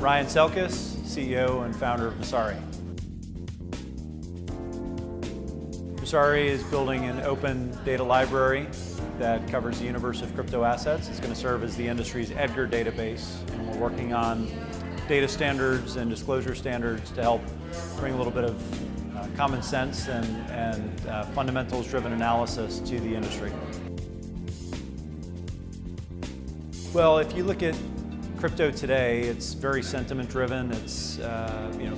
Ryan Selkis, CEO and founder of Messari. Messari is building an open data library that covers the universe of crypto assets. It's going to serve as the industry's Edgar database, and we're working on data standards and disclosure standards to help bring a little bit of common sense and fundamentals-driven analysis to the industry. Well, if you look at crypto today, it's very sentiment-driven. It's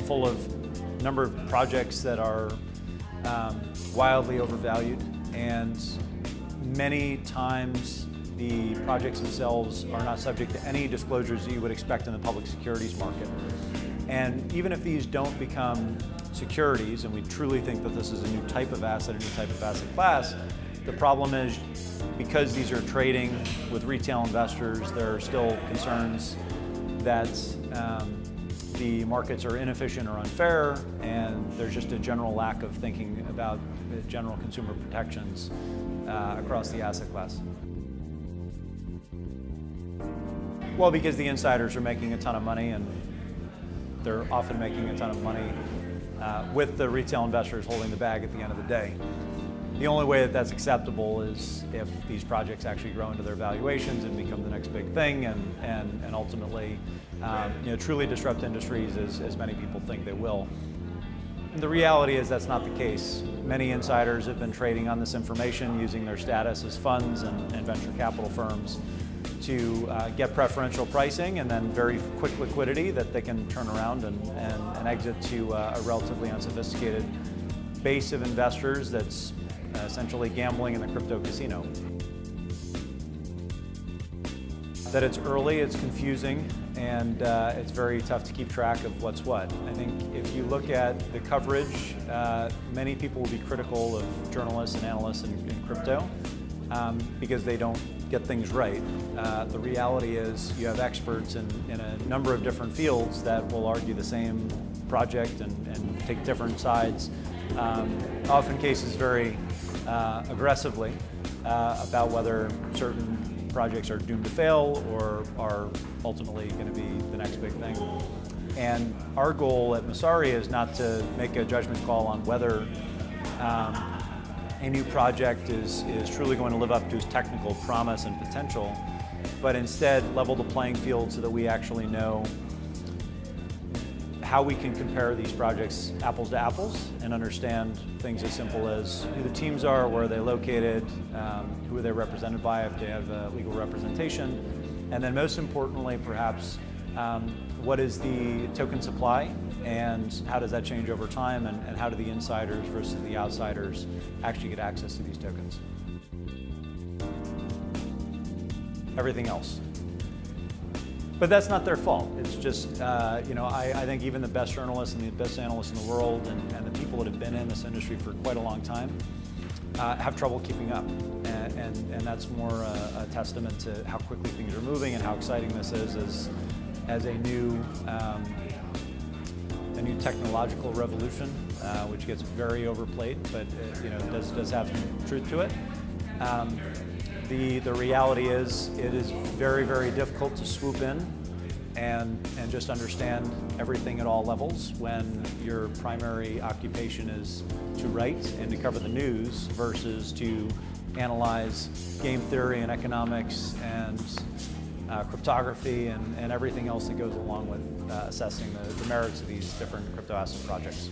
full of a number of projects that are wildly overvalued, and many times the projects themselves are not subject to any disclosures that you would expect in the public securities market. And even if these don't become securities, and we truly think that this is a new type of asset, a new type of asset class, the problem is because these are trading with retail investors, there are still concerns that the markets are inefficient or unfair, and there's just a general lack of thinking about the general consumer protections across the asset class. Well, because the insiders are making a ton of money, and they're often making a ton of money with the retail investors holding the bag at the end of the day. The only way that that's acceptable is if these projects actually grow into their valuations and become the next big thing, and ultimately truly disrupt industries as many people think they will. And the reality is that's not the case. Many insiders have been trading on this information using their status as funds and venture capital firms to get preferential pricing and then very quick liquidity that they can turn around and exit to a relatively unsophisticated base of investors that's essentially gambling in the crypto casino. That it's early, it's confusing, and it's very tough to keep track of what's what. I think if you look at the coverage, many people will be critical of journalists and analysts in crypto because they don't get things right. The reality is you have experts in a number of different fields that will argue the same project and take different sides, often cases very aggressively about whether certain projects are doomed to fail or are ultimately going to be the next big thing. And our goal at Messari is not to make a judgment call on whether a new project is truly going to live up to its technical promise and potential, but instead level the playing field so that we actually know how we can compare these projects apples to apples and understand things as simple as who the teams are, where are they located, who are they represented by if they have legal representation, and then most importantly perhaps what is the token supply and how does that change over time, and how do the insiders versus the outsiders actually get access to these tokens. Everything else. But that's not their fault. It's just, I think even the best journalists and the best analysts in the world and the people that have been in this industry for quite a long time have trouble keeping up. And that's more a testament to how quickly things are moving and how exciting this is as a new technological revolution, which gets very overplayed, but does have some truth to it. The reality is it is very, very difficult to swoop in and just understand everything at all levels when your primary occupation is to write and to cover the news versus to analyze game theory and economics and cryptography and everything else that goes along with assessing the merits of these different crypto asset projects.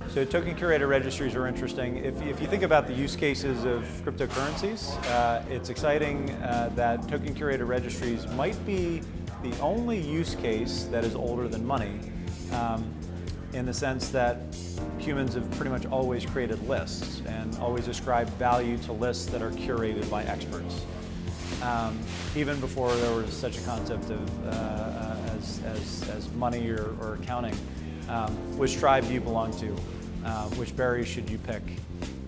So token curated registries are interesting. If you think about the use cases of cryptocurrencies, it's exciting that token curated registries might be the only use case that is older than money, in the sense that humans have pretty much always created lists and always ascribed value to lists that are curated by experts. Even before there was such a concept of as money or accounting, which tribe do you belong to? Which berries should you pick?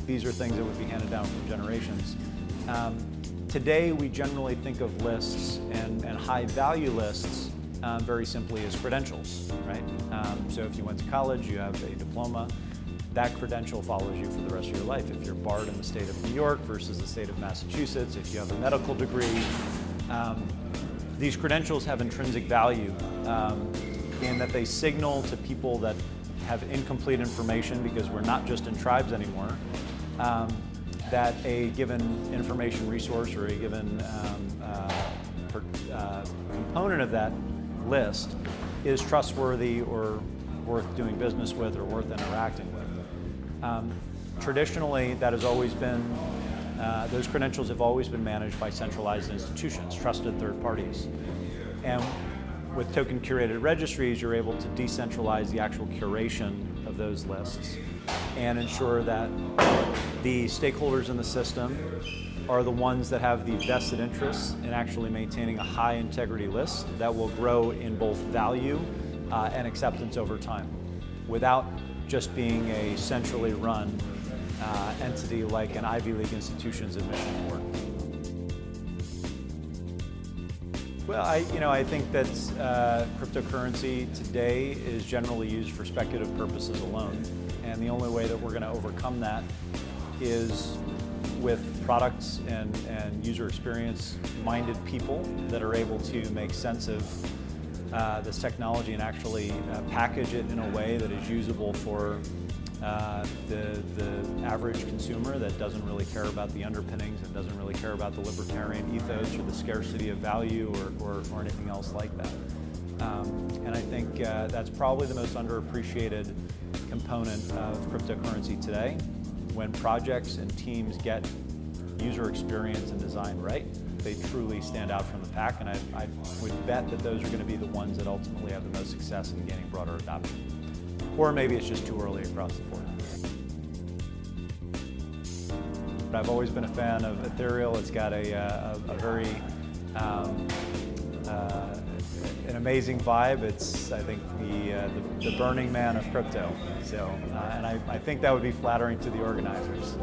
These are things that would be handed down from generations. Today, we generally think of lists and high-value lists very simply as credentials, right? So if you went to college, you have a diploma, that credential follows you for the rest of your life. If you're barred in the state of New York versus the state of Massachusetts, if you have a medical degree, These credentials have intrinsic value in that they signal to people that have incomplete information, because we're not just in tribes anymore, that a given information resource or a given component of that list is trustworthy or worth doing business with or worth interacting with. Traditionally, that has always been, those credentials have always been managed by centralized institutions, trusted third parties. And with token curated registries, you're able to decentralize the actual curation of those lists and ensure that the stakeholders in the system are the ones that have the vested interests in actually maintaining a high integrity list that will grow in both value and acceptance over time, without just being a centrally run entity like an Ivy League institution's admission board. Well, I think that cryptocurrency today is generally used for speculative purposes alone, and the only way that we're going to overcome that is with products and user experience minded people that are able to make sense of this technology and actually package it in a way that is usable for the average consumer that doesn't really care about the underpinnings and doesn't really care about the libertarian ethos or the scarcity of value or anything else like that. And I think that's probably the most underappreciated component of cryptocurrency today. When projects and teams get user experience and design right, they truly stand out from the pack, and I would bet that those are going to be the ones that ultimately have the most success in gaining broader adoption. Or maybe it's just too early across the board. But I've always been a fan of Ethereal. It's got a very an amazing vibe. It's, I think, the Burning Man of crypto. So, and I think that would be flattering to the organizers.